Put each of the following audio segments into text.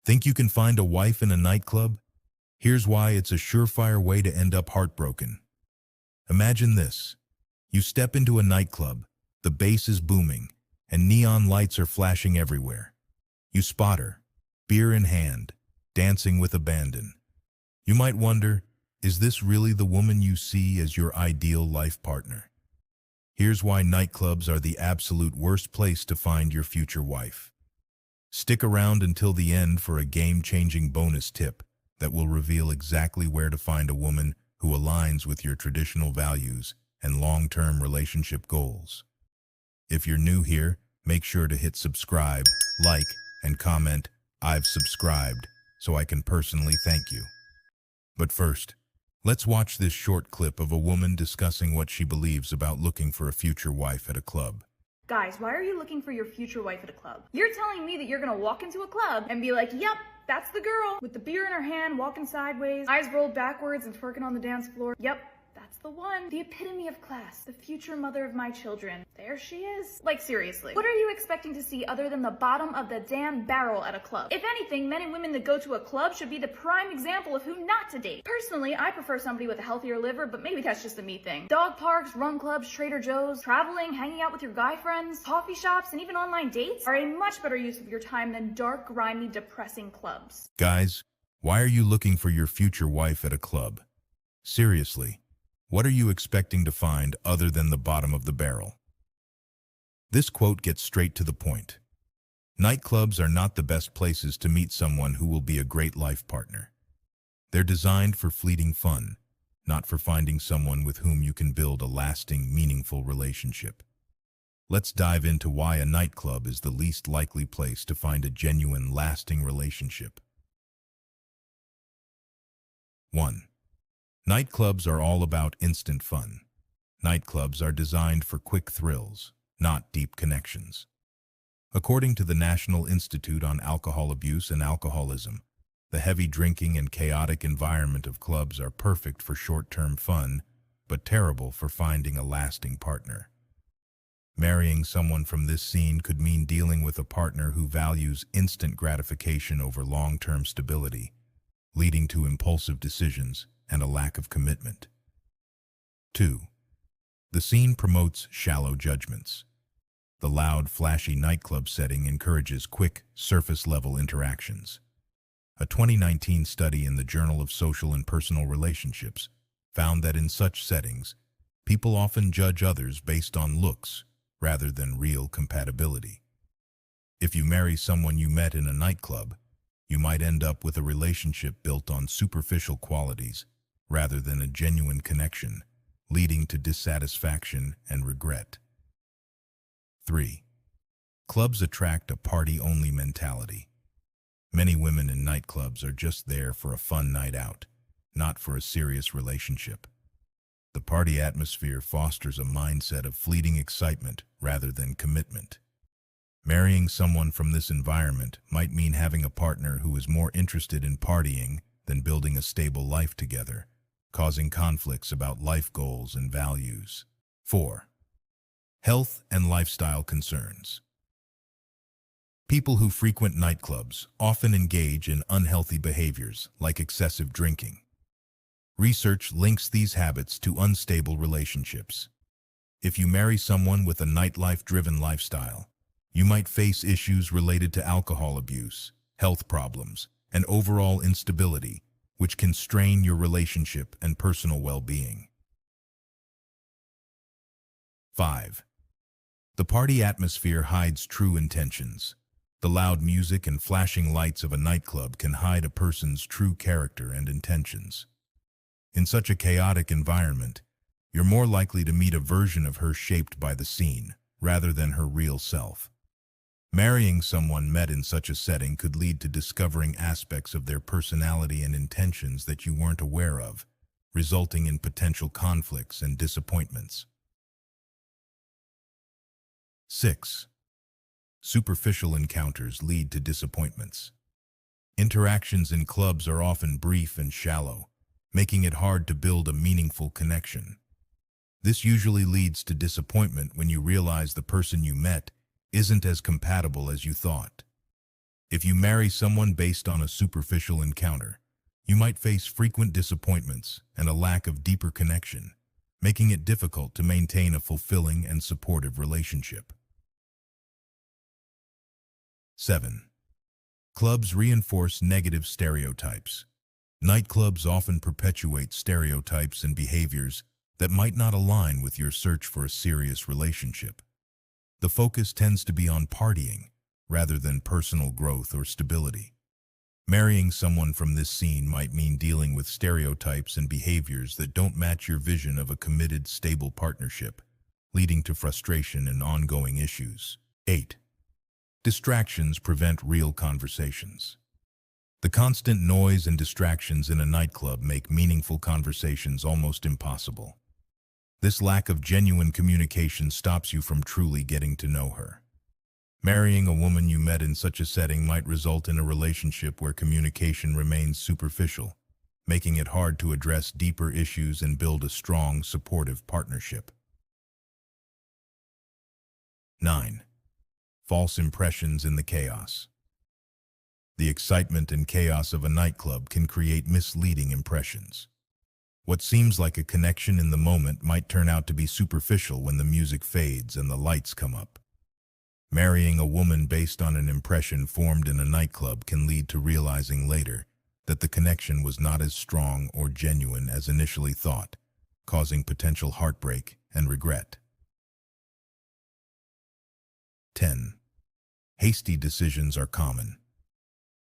Think you can find a wife in a nightclub? Here's why it's a surefire way to end up heartbroken. Imagine this. You step into a nightclub, the bass is booming, and neon lights are flashing everywhere. You spot her, beer in hand, dancing with abandon. You might wonder, is this really the woman you see as your ideal life partner? Here's why nightclubs are the absolute worst place to find your future wife. Stick around until the end for a game-changing bonus tip that will reveal exactly where to find a woman who aligns with your traditional values and long-term relationship goals. If you're new here, make sure to hit subscribe, like, and comment, "I've subscribed," so I can personally thank you. But first, let's watch this short clip of a woman discussing what she believes about looking for a future wife at a club. Guys, why are you looking for your future wife at a club? You're telling me that you're gonna walk into a club and be like, yep, that's the girl with the beer in her hand, walking sideways, eyes rolled backwards and twerking on the dance floor. Yep, that's the one. The epitome of class, the future mother of my children. There she is. Like, seriously, what are you expecting to see other than the bottom of the damn barrel at a club? If anything, men and women that go to a club should be the prime example of who not to date. Personally, I prefer somebody with a healthier liver, but maybe that's just a me thing. Dog parks, run clubs, Trader Joe's, traveling, hanging out with your guy friends, coffee shops, and even online dates are a much better use of your time than dark, grimy, depressing clubs. Guys, why are you looking for your future wife at a club? Seriously, what are you expecting to find other than the bottom of the barrel? This quote gets straight to the point. Nightclubs are not the best places to meet someone who will be a great life partner. They're designed for fleeting fun, not for finding someone with whom you can build a lasting, meaningful relationship. Let's dive into why a nightclub is the least likely place to find a genuine, lasting relationship. 1. Nightclubs are all about instant fun. Nightclubs are designed for quick thrills, not deep connections. According to the National Institute on Alcohol Abuse and Alcoholism, the heavy drinking and chaotic environment of clubs are perfect for short-term fun, but terrible for finding a lasting partner. Marrying someone from this scene could mean dealing with a partner who values instant gratification over long-term stability, leading to impulsive decisions and a lack of commitment. 2. The scene promotes shallow judgments. The loud, flashy nightclub setting encourages quick, surface-level interactions. A 2019 study in the Journal of Social and Personal Relationships found that in such settings, people often judge others based on looks rather than real compatibility. If you marry someone you met in a nightclub, you might end up with a relationship built on superficial qualities rather than a genuine connection, leading to dissatisfaction and regret. 3. Clubs attract a party-only mentality. Many women in nightclubs are just there for a fun night out, not for a serious relationship. The party atmosphere fosters a mindset of fleeting excitement rather than commitment. Marrying someone from this environment might mean having a partner who is more interested in partying than building a stable life together, causing conflicts about life goals and values. 4. Health and lifestyle concerns. People who frequent nightclubs often engage in unhealthy behaviors like excessive drinking. Research links these habits to unstable relationships. If you marry someone with a nightlife-driven lifestyle, you might face issues related to alcohol abuse, health problems, and overall instability, which can strain your relationship and personal well-being. 5. The party atmosphere hides true intentions. The loud music and flashing lights of a nightclub can hide a person's true character and intentions. In such a chaotic environment, you're more likely to meet a version of her shaped by the scene, rather than her real self. Marrying someone met in such a setting could lead to discovering aspects of their personality and intentions that you weren't aware of, resulting in potential conflicts and disappointments. 6. Superficial encounters lead to disappointments. Interactions in clubs are often brief and shallow, making it hard to build a meaningful connection. This usually leads to disappointment when you realize the person you met isn't as compatible as you thought. If you marry someone based on a superficial encounter, you might face frequent disappointments and a lack of deeper connection, making it difficult to maintain a fulfilling and supportive relationship. 7. Clubs reinforce negative stereotypes. Nightclubs often perpetuate stereotypes and behaviors that might not align with your search for a serious relationship. The focus tends to be on partying rather than personal growth or stability. Marrying someone from this scene might mean dealing with stereotypes and behaviors that don't match your vision of a committed, stable partnership, leading to frustration and ongoing issues. 8. Distractions prevent real conversations. The constant noise and distractions in a nightclub make meaningful conversations almost impossible. This lack of genuine communication stops you from truly getting to know her. Marrying a woman you met in such a setting might result in a relationship where communication remains superficial, making it hard to address deeper issues and build a strong, supportive partnership. 9. False impressions in the chaos. The excitement and chaos of a nightclub can create misleading impressions. What seems like a connection in the moment might turn out to be superficial when the music fades and the lights come up. Marrying a woman based on an impression formed in a nightclub can lead to realizing later that the connection was not as strong or genuine as initially thought, causing potential heartbreak and regret. 10. Hasty decisions are common.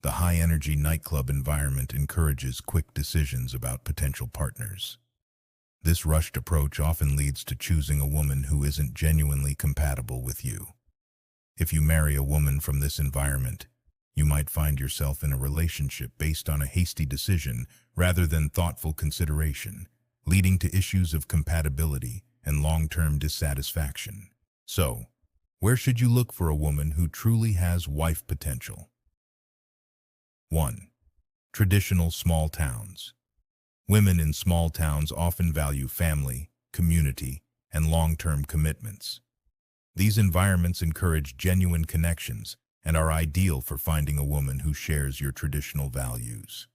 The high-energy nightclub environment encourages quick decisions about potential partners. This rushed approach often leads to choosing a woman who isn't genuinely compatible with you. If you marry a woman from this environment, you might find yourself in a relationship based on a hasty decision rather than thoughtful consideration, leading to issues of compatibility and long-term dissatisfaction. So, where should you look for a woman who truly has wife potential? 1. Traditional small towns. Women in small towns often value family, community, and long-term commitments. These environments encourage genuine connections and are ideal for finding a woman who shares your traditional values.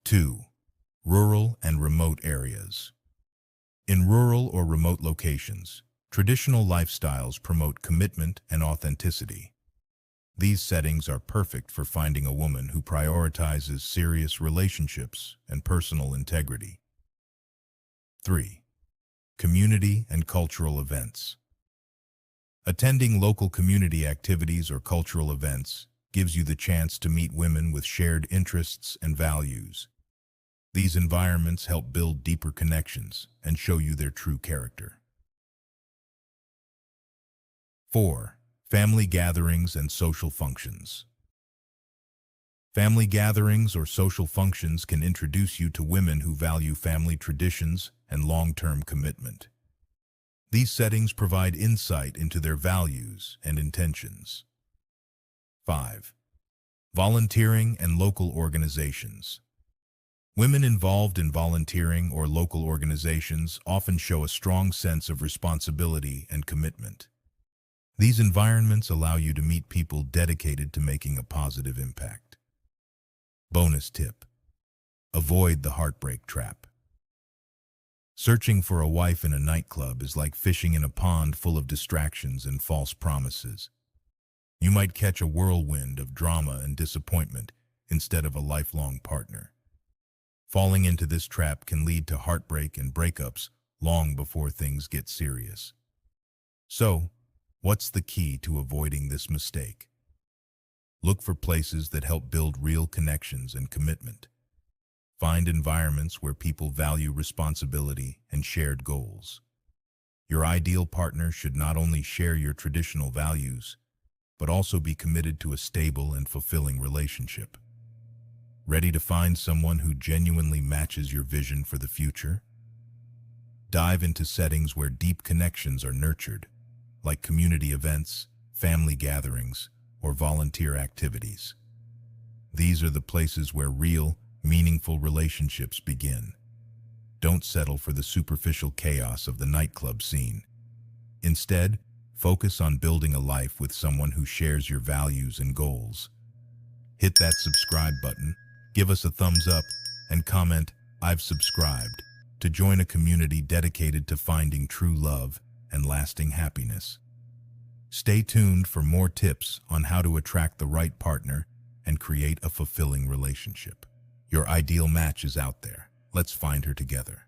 2. Rural and remote areas. In rural or remote locations, traditional lifestyles promote commitment and authenticity. These settings are perfect for finding a woman who prioritizes serious relationships and personal integrity. 3. Community and cultural events. Attending local community activities or cultural events gives you the chance to meet women with shared interests and values. These environments help build deeper connections and show you their true character. 4. Family gatherings and social functions. Family gatherings or social functions can introduce you to women who value family traditions and long-term commitment. These settings provide insight into their values and intentions. 5. Volunteering and local organizations. Women involved in volunteering or local organizations often show a strong sense of responsibility and commitment. These environments allow you to meet people dedicated to making a positive impact. Bonus tip: avoid the heartbreak trap. Searching for a wife in a nightclub is like fishing in a pond full of distractions and false promises. You might catch a whirlwind of drama and disappointment instead of a lifelong partner. Falling into this trap can lead to heartbreak and breakups long before things get serious. So, what's the key to avoiding this mistake? Look for places that help build real connections and commitment. Find environments where people value responsibility and shared goals. Your ideal partner should not only share your traditional values, but also be committed to a stable and fulfilling relationship. Ready to find someone who genuinely matches your vision for the future? Dive into settings where deep connections are nurtured, like community events, family gatherings, or volunteer activities. These are the places where real, meaningful relationships begin. Don't settle for the superficial chaos of the nightclub scene. Instead, focus on building a life with someone who shares your values and goals. Hit that subscribe button, give us a thumbs up, and comment, "I've subscribed," to join a community dedicated to finding true love and lasting happiness. Stay tuned for more tips on how to attract the right partner and create a fulfilling relationship. Your ideal match is out there. Let's find her together.